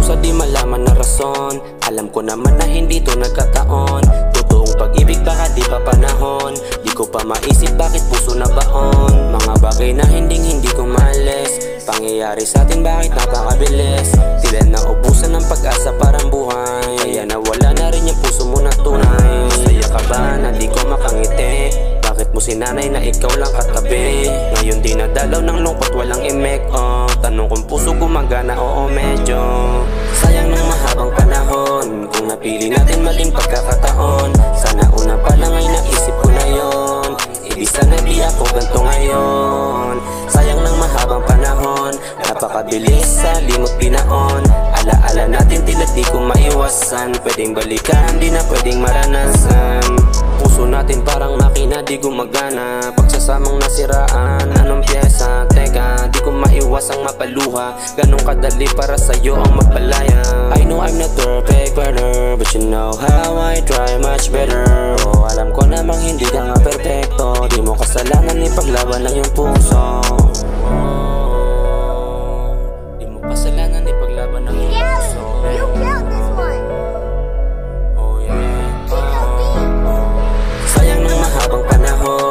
sa di malaman na rason. Alam ko naman na hindi to nagkataon. Totoong pag-ibig baka di pa panahon. Di ko pa maisip bakit puso na baon. Mga bagay na hindi ko maalis. Pangyayari sa atin bakit napakabilis. Tila naubusan ng pag-asa parang buhay. Kaya nawala na rin yung puso mo na tunay. Masaya ka ba na di ko makangiti? Bakit mo sinanay na ikaw lang katabi? Ngayon di nadalaw ng lungkot walang imek. Tanong kung puso gumagana, oo medyo. Sayang ng mahabang panahon. Kung napili natin maling pagkakataon. Sana una pa lang ay naisip ko na yon. Ibig sana di ako ganto ngayon. Sayang ng mahabang panahon. Napakabilis sa limot pinaon. Alaala natin tila di ko maiwasan. Pwedeng balikan, di na pwedeng maranasan. Puso natin parang makina di gumagana. Pagsasamang nasiraan, anong pyesa? Teka, di ko maiwasang mapaluha. Ganong kadali para sa'yo ang magpalaya. I know I'm not perfect brother, but you know how I try much better. Alam ko namang hindi ka nga perfecto. Di mo kasalanan ipaglaban lang yung puso. Di mo kasalanan ipaglaban lang yung puso. You killed this one.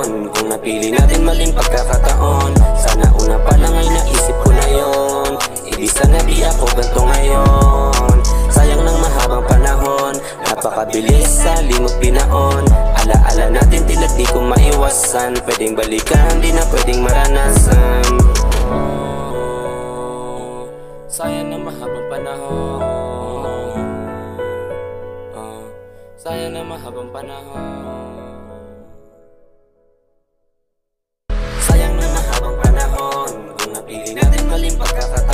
Kung napili natin maling pagkakataon. Sana una pa lang ay naisip ko na yon. Ibig sana di ako ganto ngayon. Sayang ng mahabang panahon. Napakabilis sa limot pinaon. Alaala natin tila di ko maiwasan. Pwedeng balikan, di na pwedeng maranasan. Sayang ng mahabang panahon. Sayang ng mahabang panahon. Sayang na mahabang panahon. Kung napili natin maling pagkakataon.